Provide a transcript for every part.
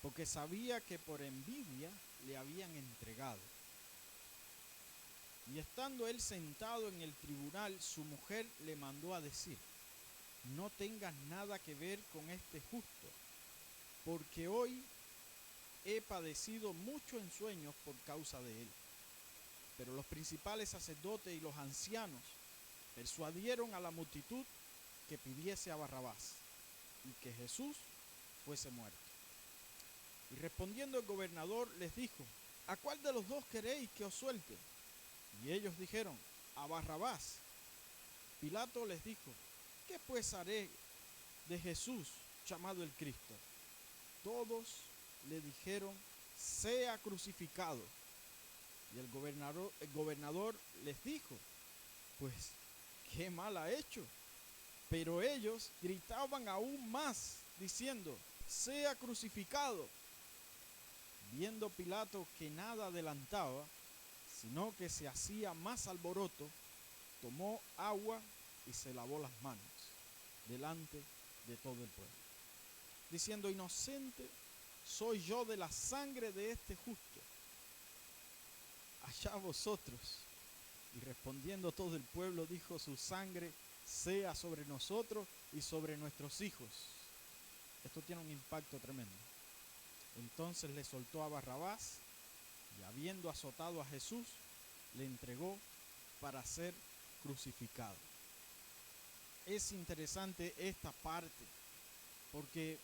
porque sabía que por envidia le habían entregado. Y estando él sentado en el tribunal, su mujer le mandó a decir: no tengas nada que ver con este justo, porque hoy he padecido mucho en sueños por causa de él. Pero los principales sacerdotes y los ancianos persuadieron a la multitud que pidiese a Barrabás y que Jesús fuese muerto. Y respondiendo el gobernador les dijo: ¿a cuál de los dos queréis que os suelte? Y ellos dijeron: a Barrabás. Pilato les dijo: ¿qué pues haré de Jesús llamado el Cristo? Todos le dijeron: sea crucificado. Y el gobernador les dijo: pues, ¿qué mal ha hecho? Pero ellos gritaban aún más, diciendo: sea crucificado. Viendo Pilato que nada adelantaba, sino que se hacía más alboroto, tomó agua y se lavó las manos delante de todo el pueblo, diciendo: inocente soy yo de la sangre de este justo. Allá vosotros. Y respondiendo todo el pueblo dijo: su sangre sea sobre nosotros y sobre nuestros hijos. Esto tiene un impacto tremendo. Entonces le soltó a Barrabás, y habiendo azotado a Jesús, le entregó para ser crucificado. Es interesante esta parte, porque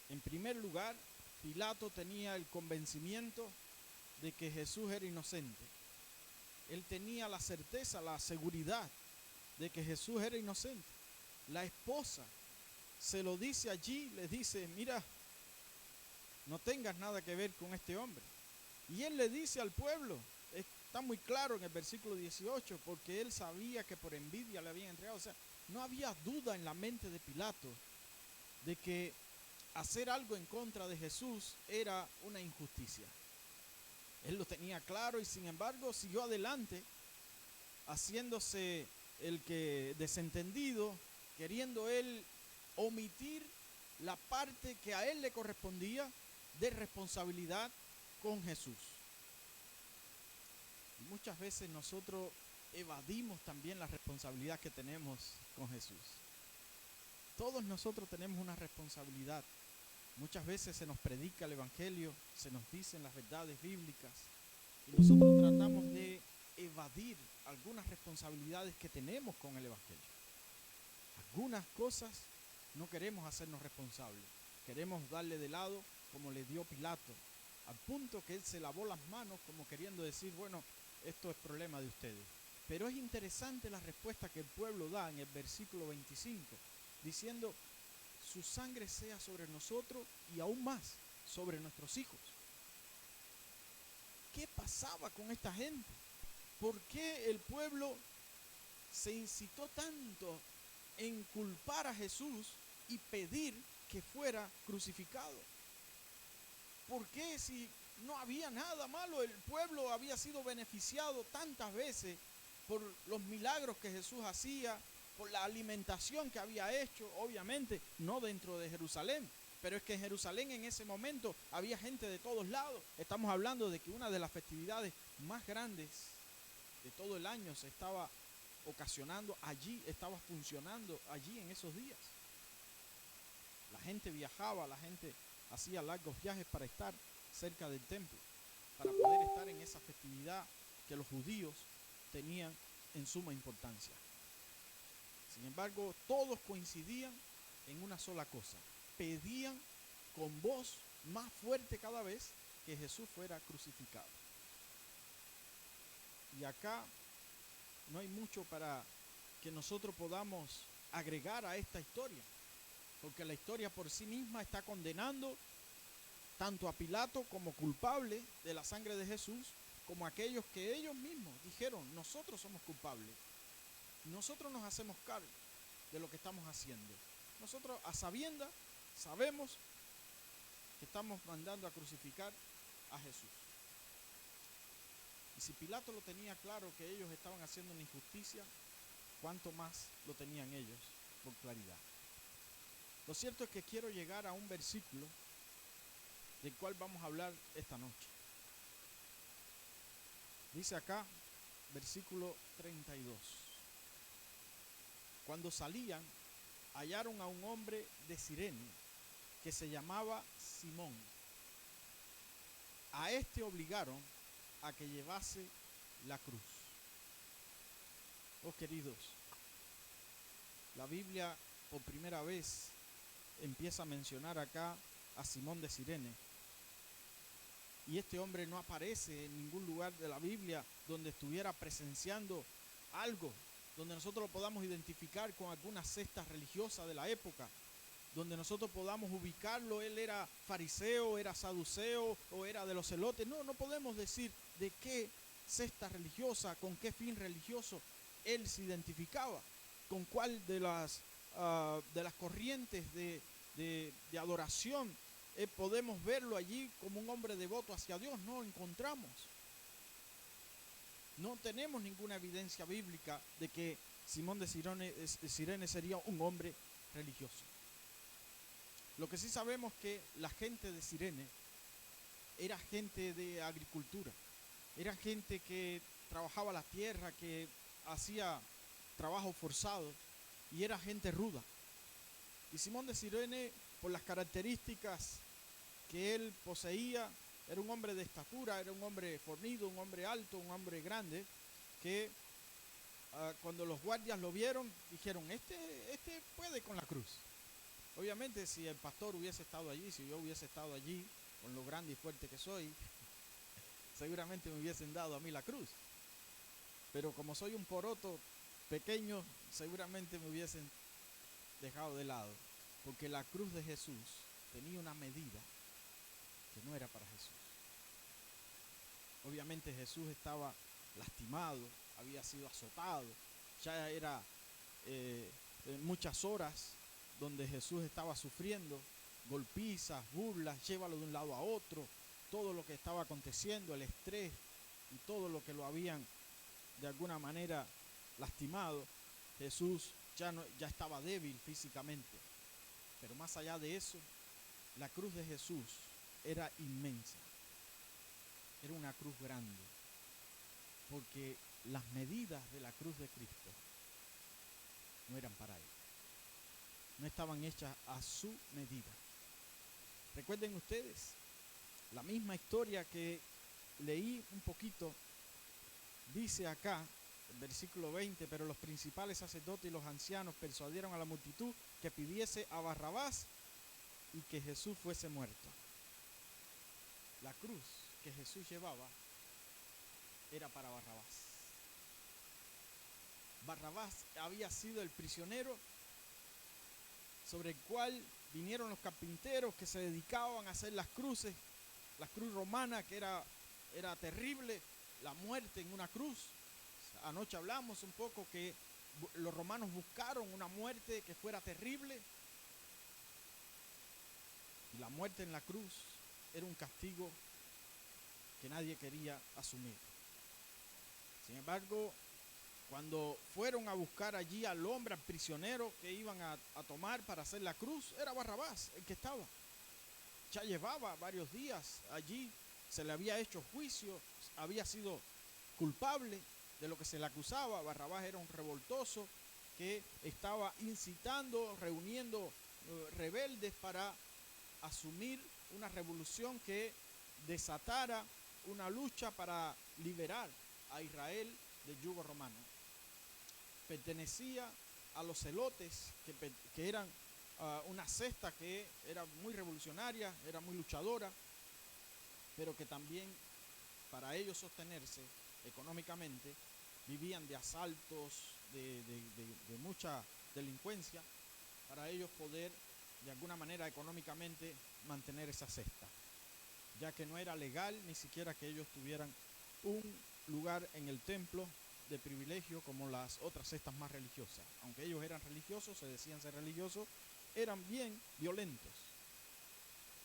en primer lugar, Pilato tenía el convencimiento de que Jesús era inocente. Él tenía la certeza, la seguridad de que Jesús era inocente. La esposa se lo dice allí, le dice: mira, no tengas nada que ver con este hombre. Y él le dice al pueblo, está muy claro en el versículo 18, porque él sabía que por envidia le habían entregado. O sea, no había duda en la mente de Pilato de que hacer algo en contra de Jesús era una injusticia. Él lo tenía claro y sin embargo siguió adelante, haciéndose el que desentendido, queriendo él omitir la parte que a él le correspondía de responsabilidad con Jesús. Y muchas veces nosotros evadimos también la responsabilidad que tenemos con Jesús. Todos nosotros tenemos una responsabilidad. Muchas veces se nos predica el evangelio, se nos dicen las verdades bíblicas y nosotros tratamos de evadir algunas responsabilidades que tenemos con el evangelio. Algunas cosas no queremos hacernos responsables, queremos darle de lado como le dio Pilato, al punto que él se lavó las manos como queriendo decir: bueno, esto es problema de ustedes. Pero es interesante la respuesta que el pueblo da en el versículo 25, diciendo: su sangre sea sobre nosotros y aún más sobre nuestros hijos. ¿Qué pasaba con esta gente? ¿Por qué el pueblo se incitó tanto en culpar a Jesús y pedir que fuera crucificado? ¿Por qué, si no había nada malo? El pueblo había sido beneficiado tantas veces por los milagros que Jesús hacía, por la alimentación que había hecho, obviamente no dentro de Jerusalén, pero es que en Jerusalén en ese momento había gente de todos lados. Estamos hablando de que una de las festividades más grandes de todo el año se estaba ocasionando allí, estaba funcionando allí en esos días. La gente viajaba, la gente hacía largos viajes para estar cerca del templo, para poder estar en esa festividad que los judíos tenían en suma importancia. Sin embargo, todos coincidían en una sola cosa: pedían con voz más fuerte cada vez que Jesús fuera crucificado. Y acá no hay mucho para que nosotros podamos agregar a esta historia, porque la historia por sí misma está condenando tanto a Pilato como culpable de la sangre de Jesús, como a aquellos que ellos mismos dijeron: nosotros somos culpables, nosotros nos hacemos cargo de lo que estamos haciendo. Nosotros a sabiendas sabemos que estamos mandando a crucificar a Jesús. Y si Pilato lo tenía claro que ellos estaban haciendo una injusticia, ¿cuánto más lo tenían ellos por claridad? Lo cierto es que quiero llegar a un versículo del cual vamos a hablar esta noche. Dice acá, versículo 32. Cuando salían, hallaron a un hombre de Cirene que se llamaba Simón. A este obligaron a que llevase la cruz. Oh queridos, la Biblia por primera vez empieza a mencionar acá a Simón de Cirene. Y este hombre no aparece en ningún lugar de la Biblia donde estuviera presenciando algo, donde nosotros lo podamos identificar con alguna secta religiosa de la época, donde nosotros podamos ubicarlo. Él era fariseo, era saduceo o era de los celotes. No podemos decir de qué secta religiosa, con qué fin religioso él se identificaba, con cuál de las corrientes de adoración podemos verlo allí como un hombre devoto hacia Dios. No encontramos. No tenemos ninguna evidencia bíblica de que Simón de Cirene sería un hombre religioso. Lo que sí sabemos que la gente de Cirene era gente de agricultura, era gente que trabajaba la tierra, que hacía trabajo forzado y era gente ruda. Y Simón de Cirene, por las características que él poseía, era un hombre de estatura, era un hombre fornido, un hombre alto, un hombre grande, que cuando los guardias lo vieron, dijeron, este puede con la cruz. Obviamente, si el pastor hubiese estado allí, si yo hubiese estado allí, con lo grande y fuerte que soy, seguramente me hubiesen dado a mí la cruz. Pero como soy un poroto pequeño, seguramente me hubiesen dejado de lado, porque la cruz de Jesús tenía una medida que no era para Jesús. Obviamente Jesús estaba lastimado, había sido azotado, ya era muchas horas donde Jesús estaba sufriendo golpizas, burlas, llévalo de un lado a otro, todo lo que estaba aconteciendo, el estrés y todo lo que lo habían de alguna manera lastimado. Jesús ya estaba débil físicamente, pero más allá de eso, la cruz de Jesús era inmensa, era una cruz grande, porque las medidas de la cruz de Cristo no eran para él, no estaban hechas a su medida. Recuerden ustedes, la misma historia que leí un poquito, dice acá, el versículo 20, pero los principales sacerdotes y los ancianos persuadieron a la multitud que pidiese a Barrabás y que Jesús fuese muerto. La cruz que Jesús llevaba era para Barrabás. Barrabás había sido el prisionero sobre el cual vinieron los carpinteros que se dedicaban a hacer las cruces, la cruz romana, que era terrible, la muerte en una cruz. Anoche hablamos un poco que los romanos buscaron una muerte que fuera terrible, y la muerte en la cruz era un castigo que nadie quería asumir. Sin embargo, cuando fueron a buscar allí al hombre, al prisionero que iban a tomar para hacer la cruz, era Barrabás el que estaba. Ya llevaba varios días allí, se le había hecho juicio, había sido culpable de lo que se le acusaba. Barrabás era un revoltoso que estaba incitando, reuniendo rebeldes para asumir una revolución que desatara una lucha para liberar a Israel del yugo romano. Pertenecía a los celotes, que eran una secta que era muy revolucionaria, era muy luchadora, pero que también, para ellos sostenerse económicamente, vivían de asaltos, de mucha delincuencia, para ellos poder de alguna manera económicamente mantener esa secta, ya que no era legal ni siquiera que ellos tuvieran un lugar en el templo de privilegio como las otras sectas más religiosas. Aunque ellos eran religiosos, se decían ser religiosos, eran bien violentos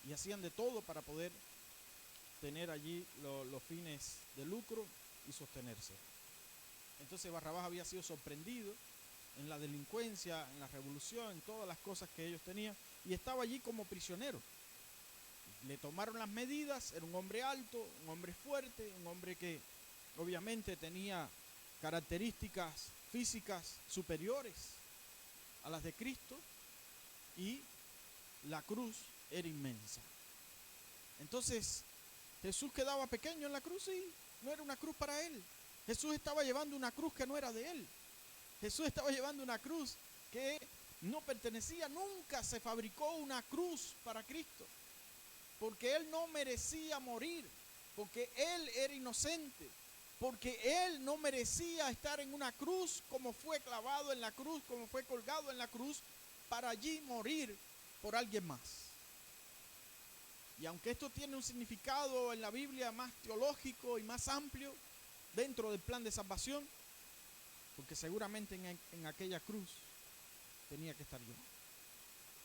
y hacían de todo para poder tener allí los fines de lucro y sostenerse. Entonces Barrabás había sido sorprendido en la delincuencia, en la revolución, en todas las cosas que ellos tenían, y estaba allí como prisionero. le tomaron las medidas. Era un hombre alto, un hombre fuerte, un hombre que obviamente tenía características físicas superiores a las de Cristo, y la cruz era inmensa. Entonces Jesús quedaba pequeño en la cruz y no era una cruz para él. Jesús estaba llevando una cruz que no era de él. Jesús estaba llevando una cruz que no pertenecía. Nunca se fabricó una cruz para Cristo, porque él no merecía morir, porque él era inocente, porque él no merecía estar en una cruz como fue clavado en la cruz, como fue colgado en la cruz, para allí morir por alguien más. Y aunque esto tiene un significado en la Biblia más teológico y más amplio dentro del plan de salvación, porque seguramente en aquella cruz tenía que estar yo,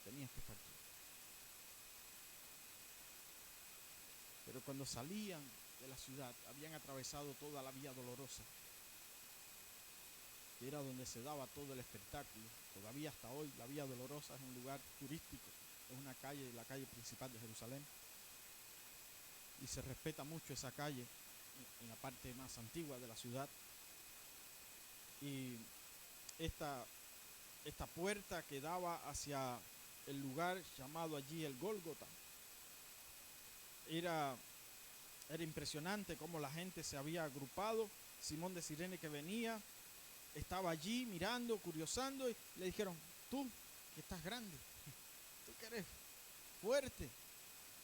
tenías que estar tú. Pero cuando salían de la ciudad, habían atravesado toda la Vía Dolorosa, que era donde se daba todo el espectáculo. Todavía hasta hoy la Vía Dolorosa es un lugar turístico, es una calle, la calle principal de Jerusalén, y se respeta mucho esa calle en la parte más antigua de la ciudad. Y esta puerta que daba hacia el lugar llamado allí el Gólgota, era impresionante cómo la gente se había agrupado. Simón de Cirene, que venía, estaba allí mirando, curiosando, y le dijeron: tú que estás grande, tú que eres fuerte,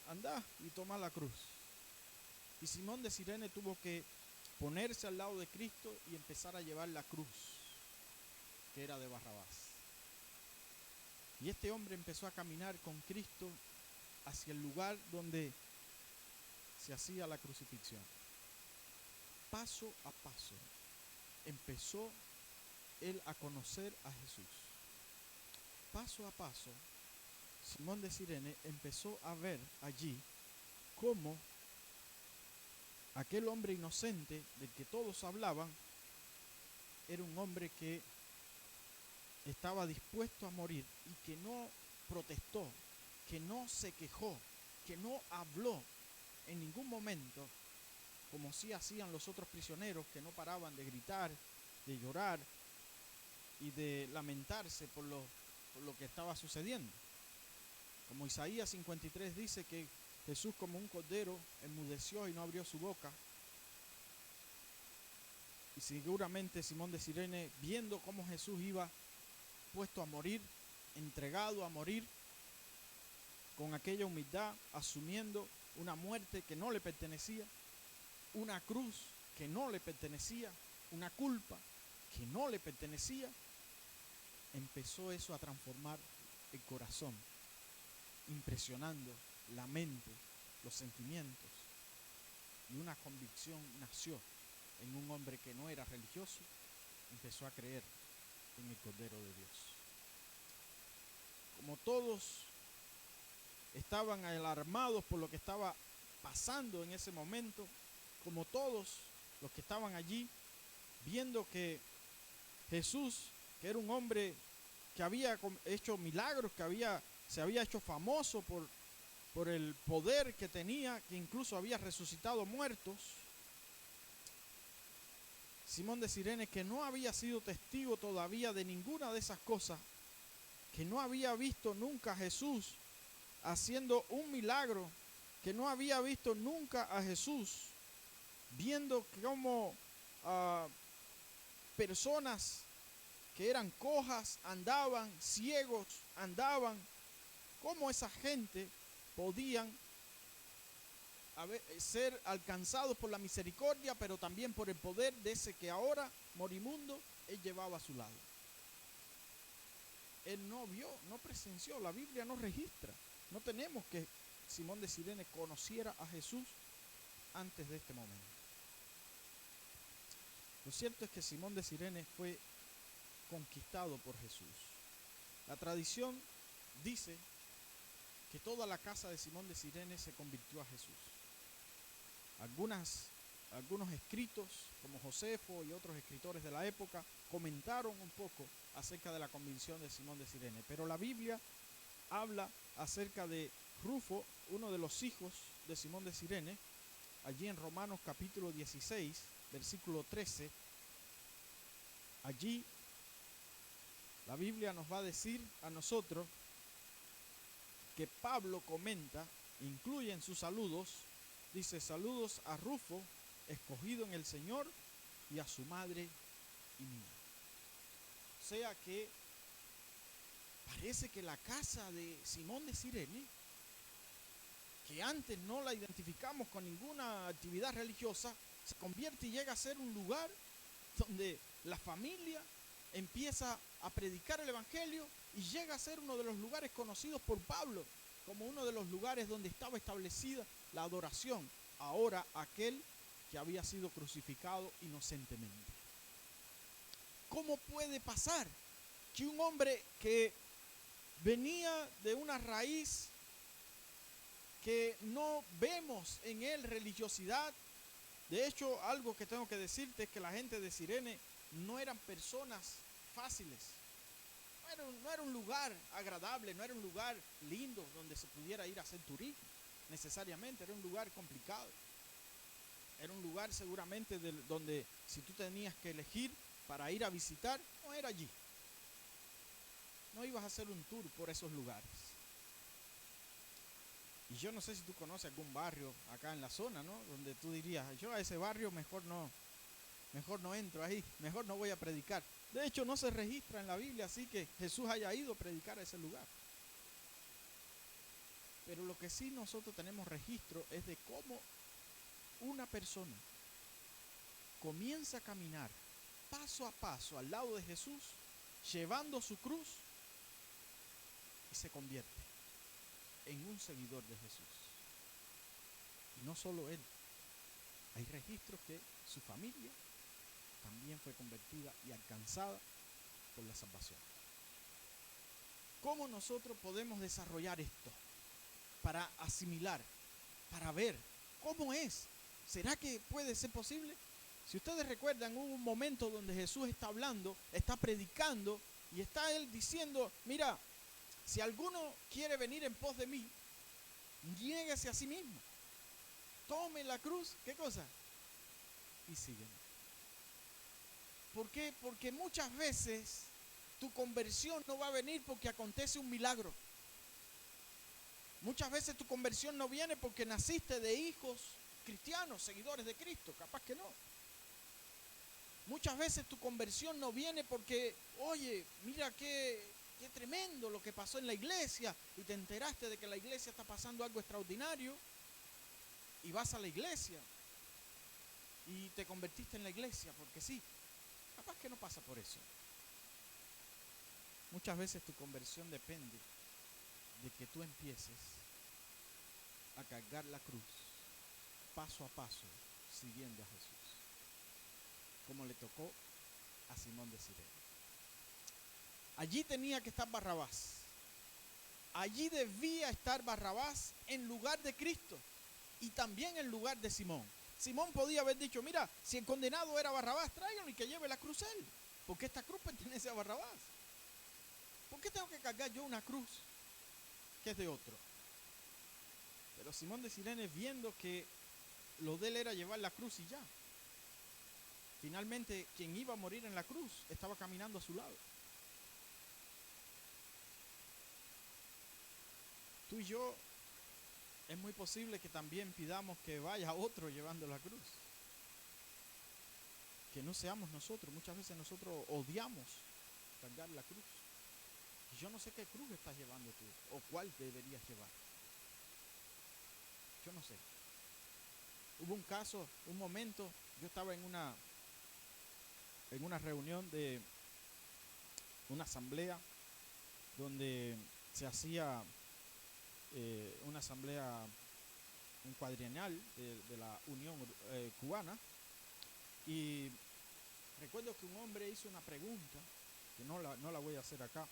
anda y toma la cruz. Y Simón de Cirene tuvo que ponerse al lado de Cristo y empezar a llevar la cruz, que era de Barrabás. Y este hombre empezó a caminar con Cristo hacia el lugar donde se hacía la crucifixión. Paso a paso empezó él a conocer a Jesús. Paso a paso, Simón de Cirene empezó a ver allí cómo aquel hombre inocente del que todos hablaban era un hombre que estaba dispuesto a morir y que no protestó, que no se quejó, que no habló en ningún momento, como sí hacían los otros prisioneros, que no paraban de gritar, de llorar y de lamentarse por lo que estaba sucediendo. Como Isaías 53 dice que Jesús, como un cordero, enmudeció y no abrió su boca. Y seguramente Simón de Cirene, viendo cómo Jesús iba puesto a morir, entregado a morir, con aquella humildad, asumiendo una muerte que no le pertenecía, una cruz que no le pertenecía, una culpa que no le pertenecía, empezó eso a transformar el corazón, impresionando la mente, los sentimientos, y una convicción nació en un hombre que no era religioso. Empezó a creer en el Cordero de Dios. Como todos estaban alarmados por lo que estaba pasando en ese momento, como todos los que estaban allí, viendo que Jesús, que era un hombre que había hecho milagros, que se había hecho famoso por el poder que tenía, que incluso había resucitado muertos, Simón de Cirene, que no había sido testigo todavía de ninguna de esas cosas, que no había visto nunca a Jesús haciendo un milagro, que no había visto nunca a Jesús viendo cómo personas que eran cojas andaban, ciegos andaban, cómo esa gente podían ser alcanzados por la misericordia, pero también por el poder de ese que ahora, moribundo, él llevaba a su lado. Él no vio, no presenció, la Biblia no registra. No tenemos que Simón de Cirene conociera a Jesús antes de este momento. Lo cierto es que Simón de Cirene fue conquistado por Jesús. La tradición dice que toda la casa de Simón de Cirene se convirtió a Jesús. Algunos escritos, como Josefo y otros escritores de la época, comentaron un poco acerca de la conversión de Simón de Cirene, pero la Biblia habla acerca de Rufo, uno de los hijos de Simón de Cirene, allí en Romanos capítulo 16, versículo 13, allí la Biblia nos va a decir a nosotros que Pablo comenta, incluye en sus saludos, dice: saludos a Rufo, escogido en el Señor, y a su madre y mía. O sea que parece que la casa de Simón de Cirene, que antes no la identificamos con ninguna actividad religiosa, se convierte y llega a ser un lugar donde la familia empieza a predicar el evangelio y llega a ser uno de los lugares conocidos por Pablo como uno de los lugares donde estaba establecida la adoración ahora aquel que había sido crucificado inocentemente. ¿Cómo puede pasar que un hombre que venía de una raíz que no vemos en él religiosidad? De hecho, algo que tengo que decirte es que la gente de Cirene no eran personas fáciles. No era un lugar agradable, no era un lugar lindo donde se pudiera ir a hacer turismo necesariamente. Era un lugar complicado. Era un lugar seguramente donde si tú tenías que elegir para ir a visitar, no era allí. No ibas a hacer un tour por esos lugares. Y yo no sé si tú conoces algún barrio acá en la zona, ¿no? Donde tú dirías: yo a ese barrio mejor no entro ahí, mejor no voy a predicar. De hecho, no se registra en la Biblia así que Jesús haya ido a predicar a ese lugar. Pero lo que sí nosotros tenemos registro es de cómo una persona comienza a caminar paso a paso al lado de Jesús, llevando su cruz, y se convierte en un seguidor de Jesús. Y no solo él, hay registros que su familia también fue convertida y alcanzada por la salvación. ¿Cómo nosotros podemos desarrollar esto para asimilar, para ver cómo es? ¿Será que puede ser posible? Si ustedes recuerdan, hubo un momento donde Jesús está hablando, está predicando y está él diciendo: mira, si alguno quiere venir en pos de mí, niéguese a sí mismo, tome la cruz, ¿qué cosa? Y sígueme. ¿Por qué? Porque muchas veces tu conversión no va a venir porque acontece un milagro. Muchas veces tu conversión no viene porque naciste de hijos cristianos, seguidores de Cristo. Capaz que no. Muchas veces tu conversión no viene porque, oye, mira qué tremendo lo que pasó en la iglesia, y te enteraste de que en la iglesia está pasando algo extraordinario y vas a la iglesia y te convertiste en la iglesia porque sí. Capaz que no pasa por eso. Muchas veces tu conversión depende de que tú empieces a cargar la cruz paso a paso, siguiendo a Jesús, como le tocó a Simón de Cirene. Allí tenía que estar Barrabás. Allí debía estar Barrabás en lugar de Cristo y también en lugar de Simón. Simón podía haber dicho: mira, si el condenado era Barrabás, tráiganlo y que lleve la cruz él, porque esta cruz pertenece a Barrabás. ¿Por qué tengo que cargar yo una cruz que es de otro? Pero Simón de Cirene, viendo que lo de él era llevar la cruz y ya, finalmente quien iba a morir en la cruz estaba caminando a su lado. Tú y yo, es muy posible que también pidamos que vaya otro llevando la cruz, que no seamos nosotros. Muchas veces nosotros odiamos cargar la cruz. Y yo no sé qué cruz estás llevando tú, o cuál deberías llevar. Yo no sé. Hubo un caso, un momento, yo estaba en una reunión de una asamblea donde se hacía una asamblea, un cuadrienal de la Unión Cubana, y recuerdo que un hombre hizo una pregunta, que no la voy a hacer acá,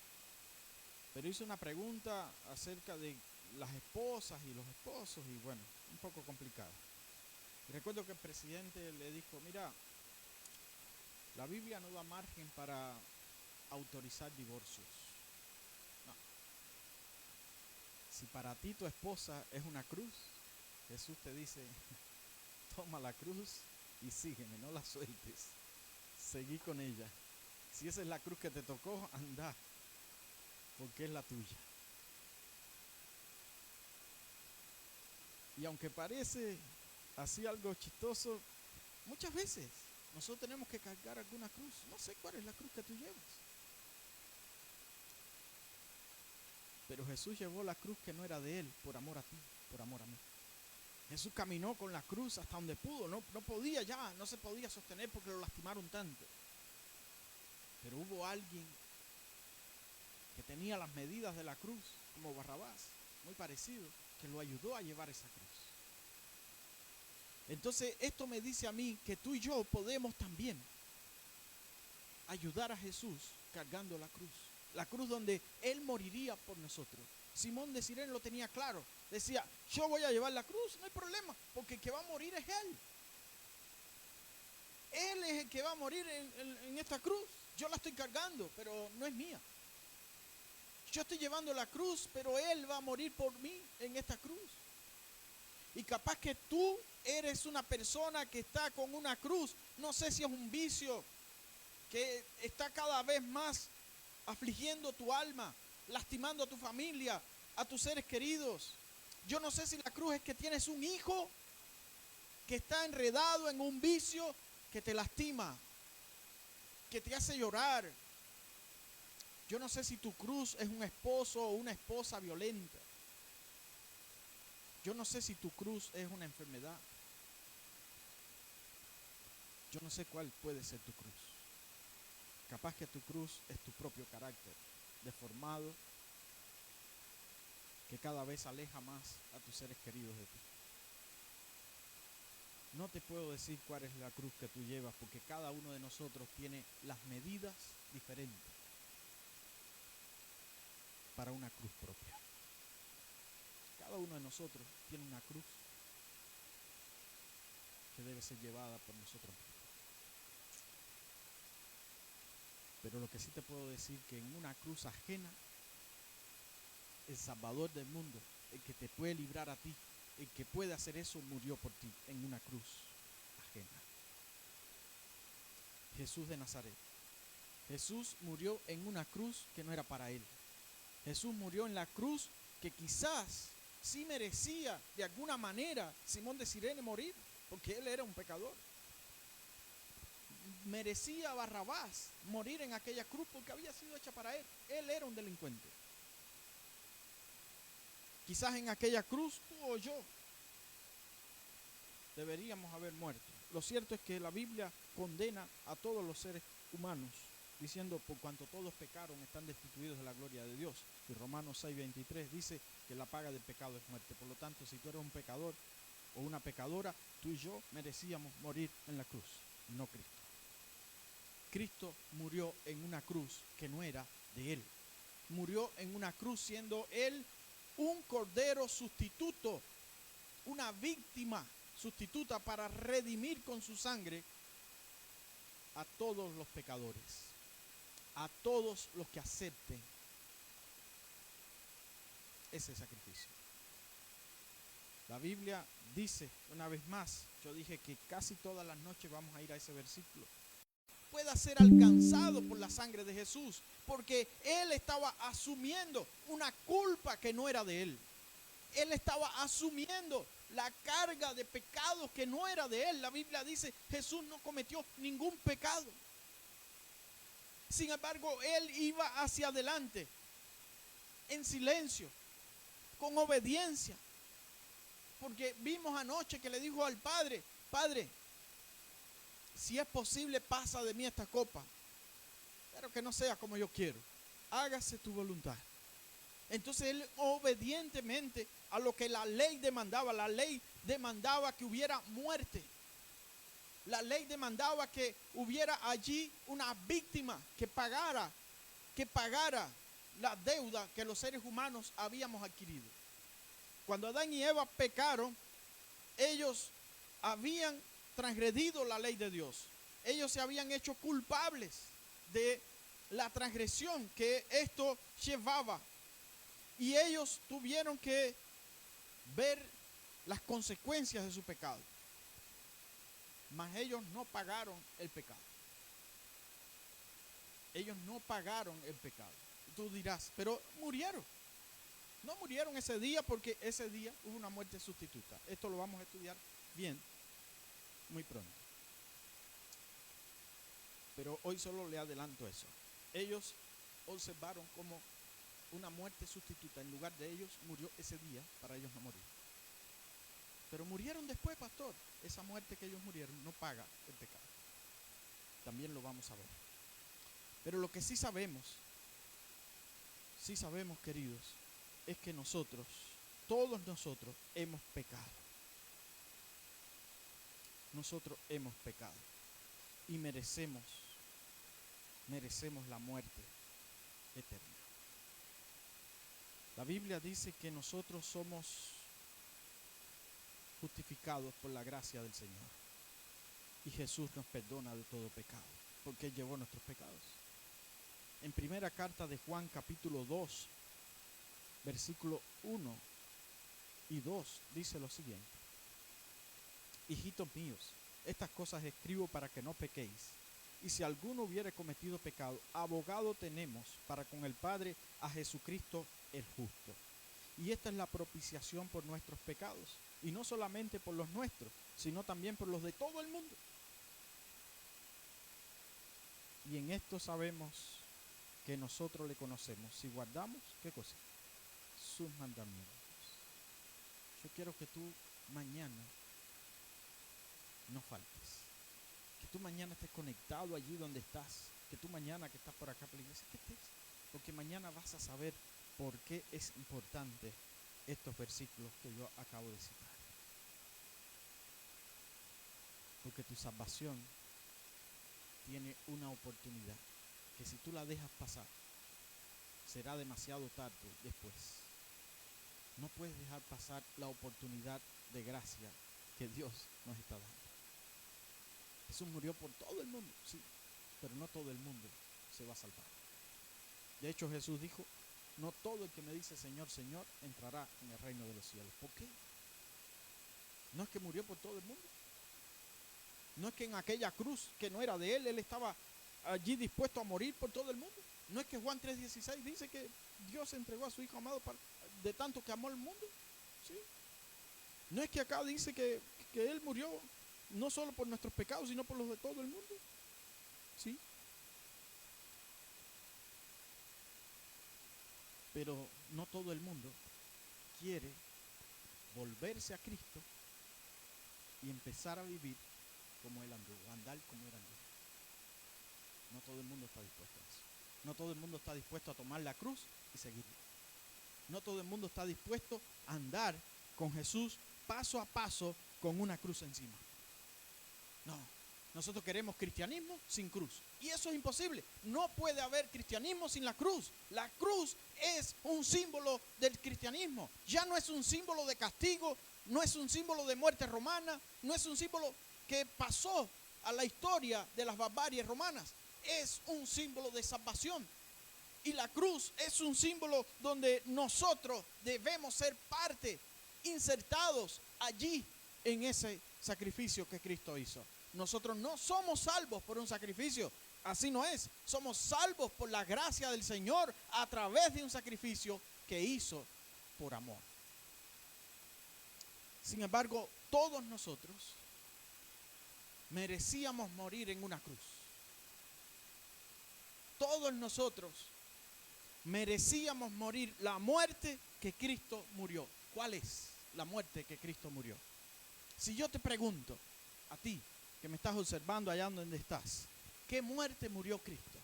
pero hizo una pregunta acerca de las esposas y los esposos, y bueno, un poco complicado. Y recuerdo que el presidente le dijo: mira, la Biblia no da margen para autorizar divorcios. No. Si para ti tu esposa es una cruz, Jesús te dice, toma la cruz y sígueme, no la sueltes. Seguí con ella. Si esa es la cruz que te tocó, anda, porque es la tuya. Y aunque parece así algo chistoso, muchas veces nosotros tenemos que cargar alguna cruz. No sé cuál es la cruz que tú llevas. Pero Jesús llevó la cruz que no era de él, por amor a ti, por amor a mí. Jesús caminó con la cruz hasta donde pudo. No podía ya, no se podía sostener porque lo lastimaron tanto. Pero hubo alguien que tenía las medidas de la cruz, como Barrabás, muy parecido, que lo ayudó a llevar esa cruz. Entonces esto me dice a mí que tú y yo podemos también ayudar a Jesús cargando la cruz donde Él moriría por nosotros. Simón de Cirene lo tenía claro, decía, yo voy a llevar la cruz, no hay problema, porque el que va a morir es Él. Él es el que va a morir en esta cruz. Yo la estoy cargando, pero no es mía. Yo estoy llevando la cruz, pero Él va a morir por mí en esta cruz. Y capaz que tú eres una persona que está con una cruz. No sé si es un vicio que está cada vez más afligiendo tu alma, lastimando a tu familia, a tus seres queridos. Yo no sé si la cruz es que tienes un hijo que está enredado en un vicio que te lastima, que te hace llorar. Yo no sé si tu cruz es un esposo o una esposa violenta. Yo no sé si tu cruz es una enfermedad. Yo no sé cuál puede ser tu cruz. Capaz que tu cruz es tu propio carácter, deformado, que cada vez aleja más a tus seres queridos de ti. No te puedo decir cuál es la cruz que tú llevas, porque cada uno de nosotros tiene las medidas diferentes para una cruz propia. Cada uno de nosotros tiene una cruz que debe ser llevada por nosotros mismos. Pero lo que sí te puedo decir que en una cruz ajena, el Salvador del mundo, el que te puede librar a ti, el que puede hacer eso, murió por ti en una cruz ajena. Jesús de Nazaret. Jesús murió en una cruz que no era para él. Jesús murió en la cruz que quizás sí merecía de alguna manera Simón de Cirene morir, porque él era un pecador. Merecía Barrabás morir en aquella cruz porque había sido hecha para él. Él era un delincuente. Quizás en aquella cruz tú o yo deberíamos haber muerto. Lo cierto es que la Biblia condena a todos los seres humanos, diciendo, por cuanto todos pecaron, están destituidos de la gloria de Dios. Y Romanos 6:23 dice que la paga del pecado es muerte. Por lo tanto, si tú eres un pecador o una pecadora, tú y yo merecíamos morir en la cruz, no Cristo. Cristo murió en una cruz que no era de él. Murió en una cruz siendo él un cordero sustituto, una víctima sustituta para redimir con su sangre a todos los pecadores, a todos los que acepten ese sacrificio. La Biblia dice, una vez más, yo dije que casi todas las noches vamos a ir a ese versículo, pueda ser alcanzado por la sangre de Jesús, porque él estaba asumiendo una culpa que no era de él. Él estaba asumiendo la carga de pecados que no era de él. La Biblia dice, Jesús no cometió ningún pecado. Sin embargo, él iba hacia adelante, en silencio, con obediencia. Porque vimos anoche que le dijo al Padre, Padre, si es posible, pasa de mí esta copa, pero que no sea como yo quiero. Hágase tu voluntad. Entonces él obedientemente a lo que la ley demandaba que hubiera muerte. La ley demandaba que hubiera allí una víctima que pagara la deuda que los seres humanos habíamos adquirido. Cuando Adán y Eva pecaron, ellos habían transgredido la ley de Dios. Ellos se habían hecho culpables de la transgresión que esto llevaba. Y ellos tuvieron que ver las consecuencias de su pecado. Mas ellos no pagaron el pecado. Ellos no pagaron el pecado. Tú dirás, pero murieron. No murieron ese día porque ese día hubo una muerte sustituta. Esto lo vamos a estudiar bien muy pronto. Pero hoy solo le adelanto eso. Ellos observaron como una muerte sustituta en lugar de ellos murió ese día para ellos no morir. Pero murieron después, pastor. Esa muerte que ellos murieron no paga el pecado. También lo vamos a ver. Pero lo que sí sabemos, queridos, es que nosotros, todos nosotros, hemos pecado. Nosotros hemos pecado. Y merecemos la muerte eterna. La Biblia dice que nosotros somos justificados por la gracia del Señor. Y Jesús nos perdona de todo pecado, porque Él llevó nuestros pecados. En primera carta de Juan, capítulo 2, versículo 1 y 2, dice lo siguiente: hijitos míos, estas cosas escribo para que no pequéis. Y si alguno hubiere cometido pecado, abogado tenemos para con el Padre a Jesucristo el justo. Y esta es la propiciación por nuestros pecados, y no solamente por los nuestros, sino también por los de todo el mundo. Y en esto sabemos que nosotros le conocemos, si guardamos, ¿qué cosa? Sus mandamientos. Yo quiero que tú mañana no faltes. Que tú mañana estés conectado allí donde estás. Que tú mañana que estás por acá por la iglesia, que estés. Porque mañana vas a saber por qué es importante estos versículos que yo acabo de citar. Porque tu salvación tiene una oportunidad que si tú la dejas pasar, será demasiado tarde después. No puedes dejar pasar la oportunidad de gracia que Dios nos está dando. Jesús murió por todo el mundo, sí, pero no todo el mundo se va a salvar. De hecho, Jesús dijo, no todo el que me dice Señor, Señor, entrará en el reino de los cielos. ¿Por qué? No es que murió por todo el mundo. No es que en aquella cruz que no era de Él estaba allí dispuesto a morir por todo el mundo. No es que Juan 3:16 dice que Dios entregó a su Hijo amado de tanto que amó al mundo. ¿Sí? No es que acá dice que Él murió no solo por nuestros pecados, sino por los de todo el mundo. ¿Sí? Pero no todo el mundo quiere volverse a Cristo y empezar a vivir como Él anduvo, andar como Él anduvo. No todo el mundo está dispuesto a eso. No todo el mundo está dispuesto a tomar la cruz y seguirlo. No todo el mundo está dispuesto a andar con Jesús paso a paso con una cruz encima. No, nosotros queremos cristianismo sin cruz. Y eso es imposible. No puede haber cristianismo sin la cruz. La cruz es un símbolo del cristianismo. Ya no es un símbolo de castigo, no es un símbolo de muerte romana, no es un símbolo que pasó a la historia de las barbaries romanas. Es un símbolo de salvación. Y la cruz es un símbolo donde nosotros debemos ser parte, insertados allí en ese sacrificio que Cristo hizo. Nosotros no somos salvos por un sacrificio, así no es. Somos salvos por la gracia del Señor a través de un sacrificio que hizo por amor. Sin embargo, todos nosotros merecíamos morir en una cruz. Todos nosotros merecíamos morir la muerte que Cristo murió. ¿Cuál es la muerte que Cristo murió? Si yo te pregunto a ti, que me estás observando allá donde estás, ¿qué muerte murió Cristo?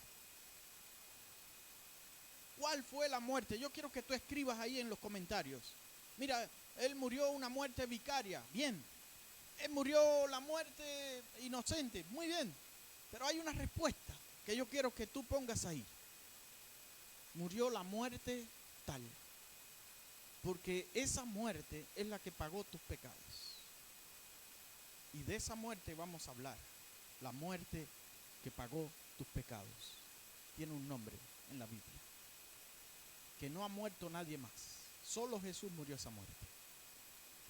¿Cuál fue la muerte? Yo quiero que tú escribas ahí en los comentarios. Mira, Él murió una muerte vicaria. Bien. Él murió la muerte inocente. Muy bien. Pero hay una respuesta que yo quiero que tú pongas ahí. Murió la muerte tal. Porque esa muerte es la que pagó tus pecados. Y de esa muerte vamos a hablar. La muerte que pagó tus pecados. Tiene un nombre en la Biblia. que no ha muerto nadie más. Solo Jesús murió esa muerte.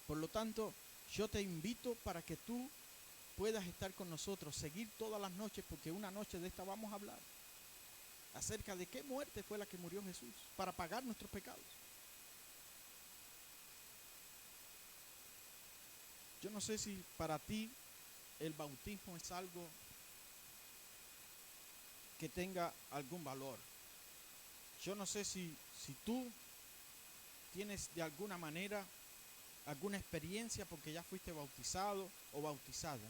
Por lo tanto, yo te invito para que tú puedas estar con nosotros, seguir todas las noches, porque una noche de esta vamos a hablar acerca de qué muerte fue la que murió Jesús para pagar nuestros pecados. Yo no sé si para ti el bautismo es algo que tenga algún valor. Yo no sé si tú tienes de alguna manera alguna experiencia porque ya fuiste bautizado o bautizada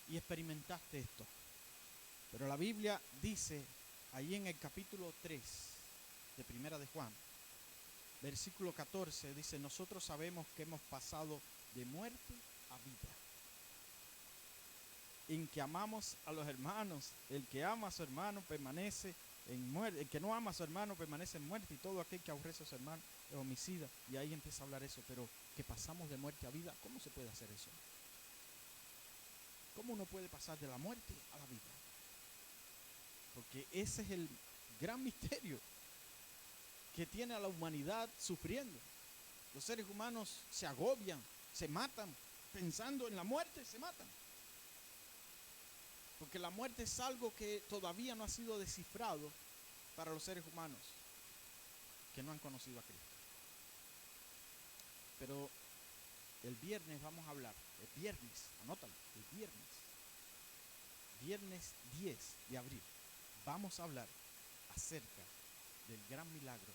y experimentaste esto. Pero la Biblia dice ahí en el capítulo 3 de Primera de Juan, versículo 14, dice: nosotros sabemos que hemos pasado de muerte a vida, en que amamos a los hermanos. El que ama a su hermano permanece en muerte, el que no ama a su hermano permanece en muerte, y todo aquel que aborrece a su hermano es homicida. Y ahí empieza a hablar eso. Pero que pasamos de muerte a vida, ¿cómo se puede hacer eso? ¿Cómo uno puede pasar de la muerte a la vida? Porque ese es el gran misterio que tiene a la humanidad sufriendo. Los seres humanos se agobian, se matan, pensando en la muerte, se matan. Porque la muerte es algo que todavía no ha sido descifrado para los seres humanos que no han conocido a Cristo. Pero el viernes vamos a hablar, el viernes, anótalo, el viernes 10 de abril, vamos a hablar acerca del gran milagro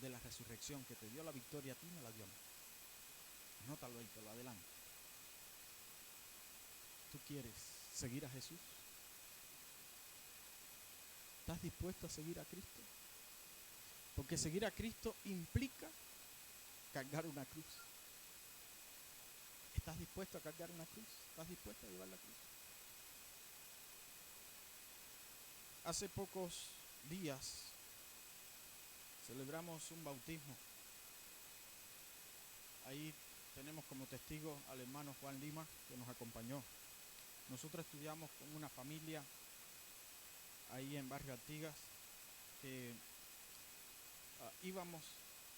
de la resurrección que te dio la victoria a ti y me la dio a mí. Anótalo ahí, te lo adelanto. ¿Tú quieres seguir a Jesús? ¿Estás dispuesto a seguir a Cristo? Porque seguir a Cristo implica cargar una cruz. ¿Estás dispuesto a cargar una cruz? ¿Estás dispuesto a llevar la cruz? Hace pocos días celebramos un bautismo. Ahí tenemos como testigo al hermano Juan Lima, que nos acompañó. Nosotros estudiamos con una familia ahí en Barrio Artigas, que íbamos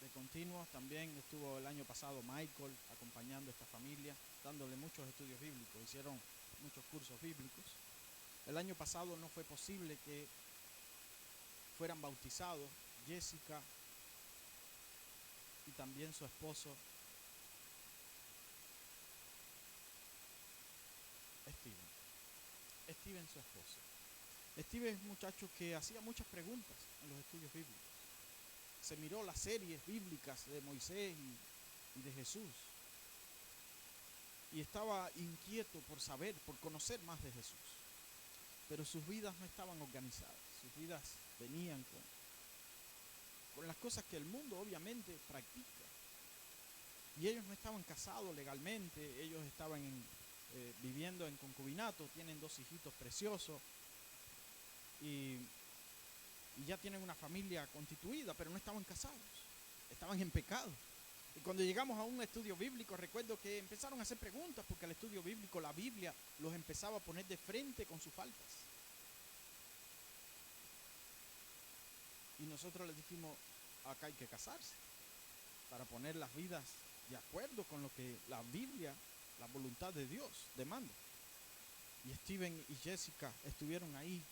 de continuo. También estuvo el año pasado Michael acompañando a esta familia, dándole muchos estudios bíblicos. Hicieron muchos cursos bíblicos. El año pasado no fue posible que fueran bautizados Jessica y también su esposo Steven, su esposo. Steven es un muchacho que hacía muchas preguntas en los estudios bíblicos. Se miró las series bíblicas de Moisés y de Jesús. Y estaba inquieto por saber, por conocer más de Jesús. Pero sus vidas no estaban organizadas. Sus vidas venían con las cosas que el mundo obviamente practica. Y ellos no estaban casados legalmente, ellos estaban viviendo en concubinato, tienen 2 hijitos preciosos y ya tienen una familia constituida, pero no estaban casados, estaban en pecado. Y cuando llegamos a un estudio bíblico, recuerdo que empezaron a hacer preguntas, porque el estudio bíblico, la Biblia, los empezaba a poner de frente con sus faltas. Y nosotros les dijimos: acá hay que casarse para poner las vidas de acuerdo con lo que la Biblia, la voluntad de Dios demanda. Y Steven y Jessica estuvieron ahí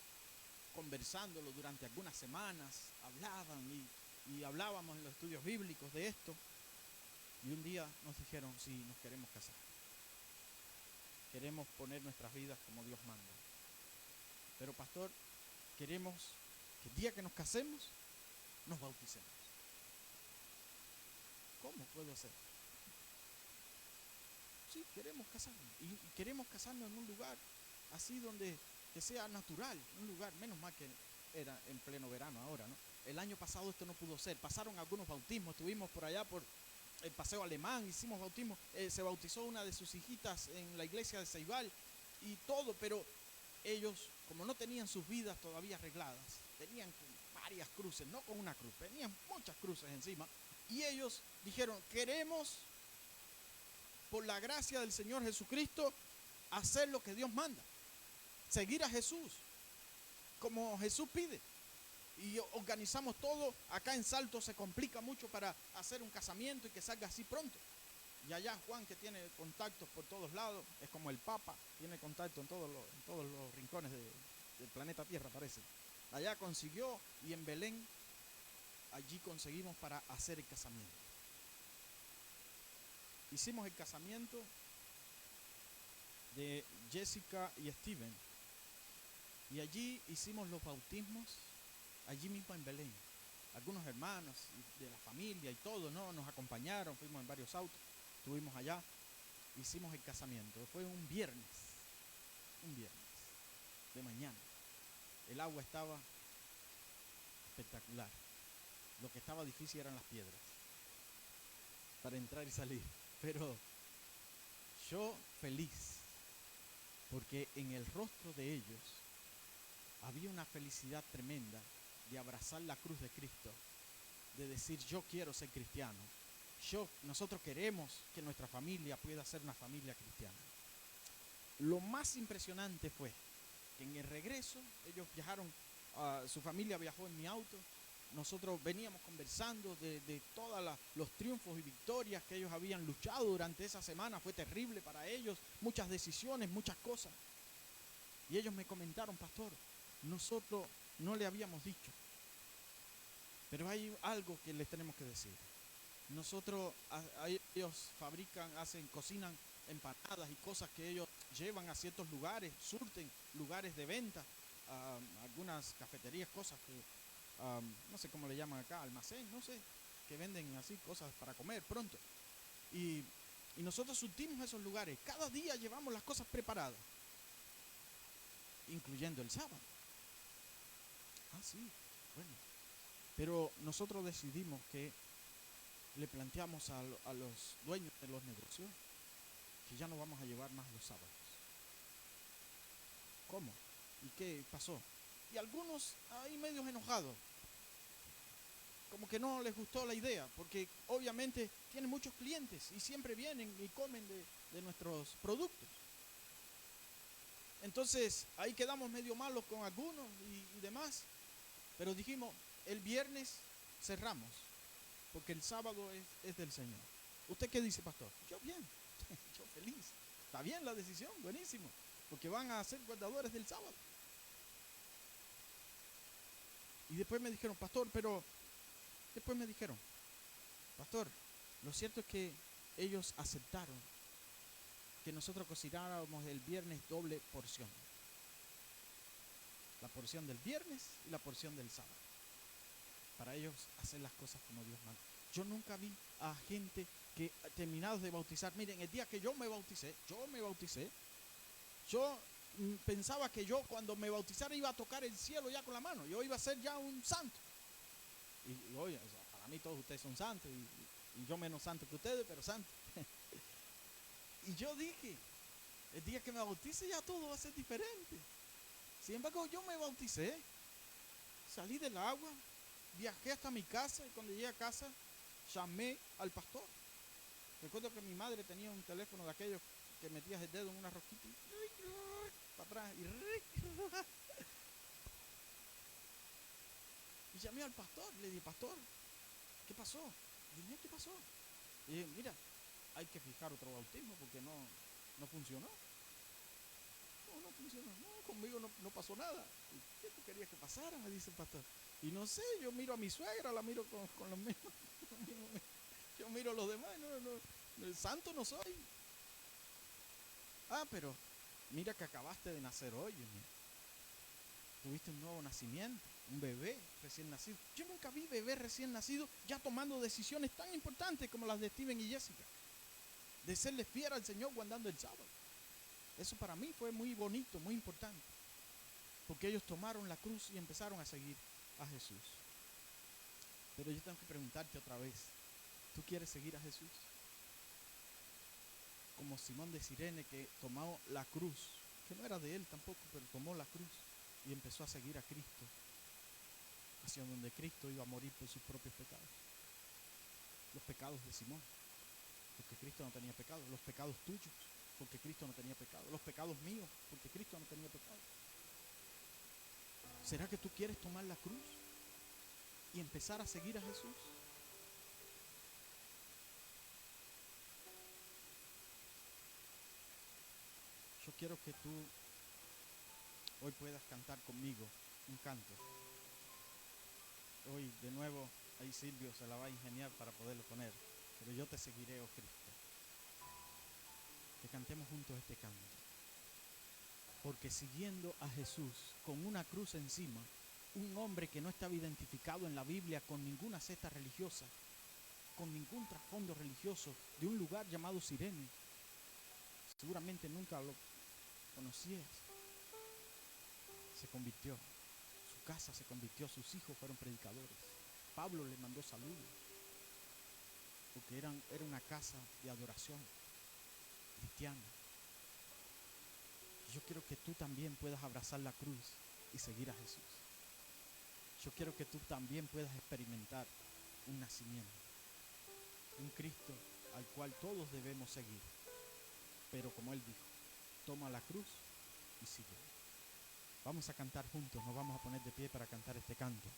conversándolo durante algunas semanas, hablaban y hablábamos en los estudios bíblicos de esto. Y un día nos dijeron: sí, nos queremos casar. Queremos poner nuestras vidas como Dios manda. Pero pastor, queremos que el día que nos casemos, nos bauticemos. ¿Cómo puedo hacer? Sí, queremos casarnos. Y queremos casarnos en un lugar así donde que sea natural, un lugar, menos mal que era en pleno verano ahora, ¿no? El año pasado esto no pudo ser. Pasaron algunos bautismos, estuvimos por allá por el Paseo Alemán, hicimos bautismo, se bautizó una de sus hijitas en la iglesia de Ceibal y todo, pero ellos, como no tenían sus vidas todavía arregladas, tenían varias cruces, no con una cruz, tenían muchas cruces encima, y ellos dijeron: queremos, por la gracia del Señor Jesucristo, hacer lo que Dios manda, seguir a Jesús como Jesús pide. y organizamos todo. Acá en Salto se complica mucho para hacer un casamiento y que salga así pronto. Y allá Juan, que tiene contactos por todos lados, es como el Papa, tiene contacto en todos los rincones del planeta Tierra, parece. Allá consiguió, y en Belén, allí conseguimos para hacer el casamiento. Hicimos el casamiento de Jessica y Steven, y allí hicimos los bautismos, allí mismo en Belén. Algunos hermanos de la familia y todo, ¿no? Nos acompañaron, fuimos en varios autos, estuvimos allá, hicimos el casamiento. Fue un viernes de mañana. El agua estaba espectacular. Lo que estaba difícil eran las piedras para entrar y salir. Pero yo feliz, porque en el rostro de ellos había una felicidad tremenda de abrazar la cruz de Cristo, de decir: yo quiero ser cristiano. Nosotros queremos que nuestra familia pueda ser una familia cristiana. Lo más impresionante fue que en el regreso ellos viajaron, su familia viajó en mi auto. Nosotros veníamos conversando de todos los triunfos y victorias que ellos habían luchado durante esa semana. Fue terrible para ellos, muchas decisiones, muchas cosas. Y ellos me comentaron: pastor, nosotros no le habíamos dicho, pero hay algo que les tenemos que decir. Nosotros, ellos cocinan empanadas y cosas que ellos llevan a ciertos lugares, surten lugares de venta, algunas cafeterías, cosas que, no sé cómo le llaman acá, almacén, no sé, que venden así cosas para comer pronto. Y nosotros surtimos esos lugares. Cada día llevamos las cosas preparadas, incluyendo el sábado. Sí, bueno. Pero nosotros decidimos que le planteamos a los dueños de los negocios que ya no vamos a llevar más los sábados. ¿Cómo? ¿Y qué pasó? Y algunos ahí medios enojados, como que no les gustó la idea, porque obviamente tienen muchos clientes y siempre vienen y comen de nuestros productos. Entonces ahí quedamos medio malos con algunos y demás, pero dijimos: el viernes cerramos, porque el sábado es del Señor. ¿Usted qué dice, pastor? Yo bien, yo feliz. Está bien la decisión, buenísimo, porque van a ser guardadores del sábado. Y después me dijeron: pastor, lo cierto es que ellos aceptaron que nosotros cocináramos el viernes doble porción. La porción del viernes y la porción del sábado. Para ellos hacer las cosas como Dios manda. Yo nunca vi a gente que, terminados de bautizar, miren, el día que yo me bauticé, yo pensaba que yo cuando me bautizara iba a tocar el cielo ya con la mano. Yo iba a ser ya un santo. Y oye, o sea, para mí todos ustedes son santos y yo menos santo que ustedes, pero santo. Y yo dije: el día que me bautice ya todo va a ser diferente. Sin embargo, yo me bauticé, salí del agua, viajé hasta mi casa, y cuando llegué a casa llamé al pastor. Recuerdo que mi madre tenía un teléfono de aquellos que metías el dedo en una rosquita y para atrás y llamé al pastor. Le dije: pastor, ¿qué pasó? Dime, ¿qué pasó? Y dije: mira, hay que fijar otro bautismo porque no funcionó. No funcionó. No, conmigo no pasó nada. ¿Y qué tú querías que pasara? Me dice el pastor. Y no sé, yo miro a mi suegra, la miro con los mismos. Yo miro a los demás, no, santo no soy. Pero mira que acabaste de nacer hoy. Tuviste un nuevo nacimiento, un bebé recién nacido. Yo nunca vi bebé recién nacido ya tomando decisiones tan importantes como las de Steven y Jessica, de serle fiel al Señor guardando el sábado. Eso para mí fue muy bonito, muy importante, porque ellos tomaron la cruz y empezaron a seguir a Jesús. Pero yo tengo que preguntarte otra vez: ¿tú quieres seguir a Jesús? Como Simón de Cirene, que tomó la cruz, que no era de él tampoco, pero tomó la cruz y empezó a seguir a Cristo, hacia donde Cristo iba a morir por sus propios pecados. Los pecados de Simón, porque Cristo no tenía pecado. Los pecados tuyos, porque Cristo no tenía pecado. Los pecados míos, porque Cristo no tenía pecado. ¿Será que tú quieres tomar la cruz? y empezar a seguir a Jesús? Yo quiero que tú hoy puedas cantar conmigo un canto. Hoy de nuevo ahí Silvio se la va a ingeniar para poderlo poner. Pero yo te seguiré, oh Cristo. Que cantemos juntos este canto. Porque siguiendo a Jesús con una cruz encima, un hombre que no estaba identificado en la Biblia con ninguna secta religiosa, con ningún trasfondo religioso, de un lugar llamado Cirene, seguramente nunca lo conocías, se convirtió. Su casa se convirtió, sus hijos fueron predicadores. Pablo le mandó saludos, porque era una casa de adoración cristiana. Yo quiero que tú también puedas abrazar la cruz y seguir a Jesús. Yo quiero que tú también puedas experimentar un nacimiento, un Cristo al cual todos debemos seguir. Pero como Él dijo, toma la cruz y sigue. Vamos a cantar juntos, nos vamos a poner de pie para cantar este canto.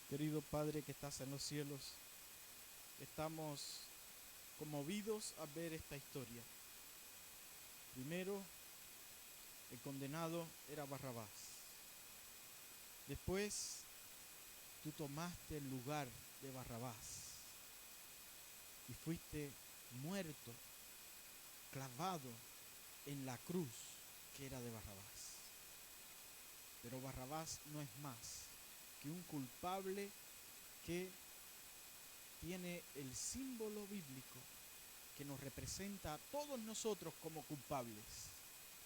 Querido Padre que estás en los cielos, estamos conmovidos a ver esta historia. Primero, el condenado era Barrabás. Después, tú tomaste el lugar de Barrabás y fuiste muerto, clavado en la cruz que era de Barrabás. Pero Barrabás no es más que un culpable que tiene el símbolo bíblico que nos representa a todos nosotros como culpables.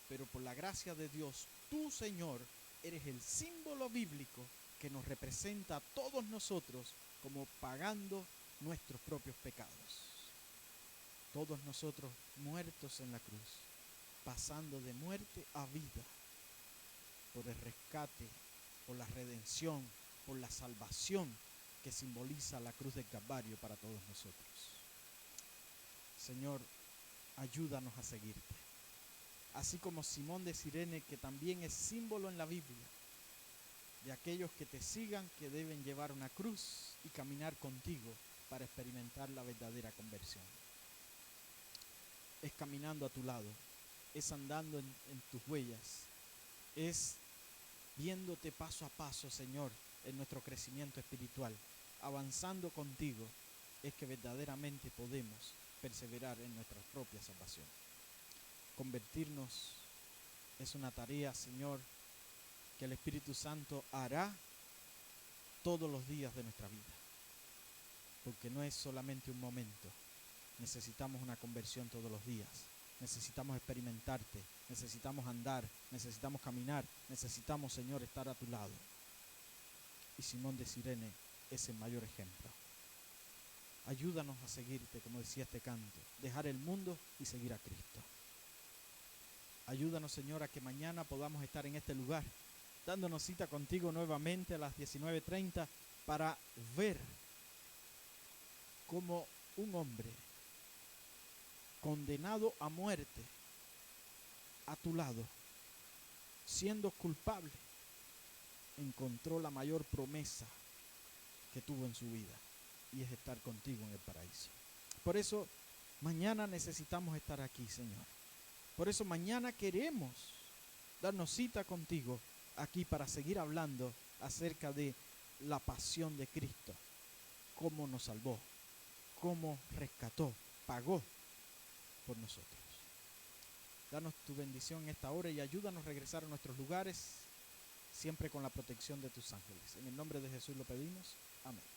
pero por la gracia de Dios, tú, Señor, eres el símbolo bíblico que nos representa a todos nosotros como pagando nuestros propios pecados. Todos nosotros muertos en la cruz, pasando de muerte a vida, por el rescate, por la redención, por la salvación que simboliza la cruz del Calvario para todos nosotros. Señor, ayúdanos a seguirte. Así como Simón de Cirene, que también es símbolo en la Biblia de aquellos que te sigan, que deben llevar una cruz y caminar contigo para experimentar la verdadera conversión. Es caminando a tu lado, es andando en tus huellas, es viéndote paso a paso, Señor, en nuestro crecimiento espiritual, avanzando contigo, es que verdaderamente podemos perseverar en nuestra propia salvación. Convertirnos es una tarea, Señor, que el Espíritu Santo hará todos los días de nuestra vida, porque no es solamente un momento. Necesitamos una conversión todos los días. Necesitamos experimentarte, necesitamos andar, necesitamos caminar, necesitamos, Señor, estar a tu lado. Y Simón de Cirene es el mayor ejemplo. Ayúdanos a seguirte, como decía este canto, dejar el mundo y seguir a Cristo. Ayúdanos, Señor, a que mañana podamos estar en este lugar, dándonos cita contigo nuevamente a las 19:30 para ver cómo un hombre condenado a muerte a tu lado, siendo culpable, encontró la mayor promesa que tuvo en su vida, y es estar contigo en el paraíso. Por eso mañana necesitamos estar aquí, Señor. Por eso mañana queremos darnos cita contigo aquí para seguir hablando acerca de la pasión de Cristo, cómo nos salvó, cómo rescató, pagó por nosotros. Danos tu bendición en esta hora y ayúdanos a regresar a nuestros lugares, siempre con la protección de tus ángeles. En el nombre de Jesús lo pedimos. Amén.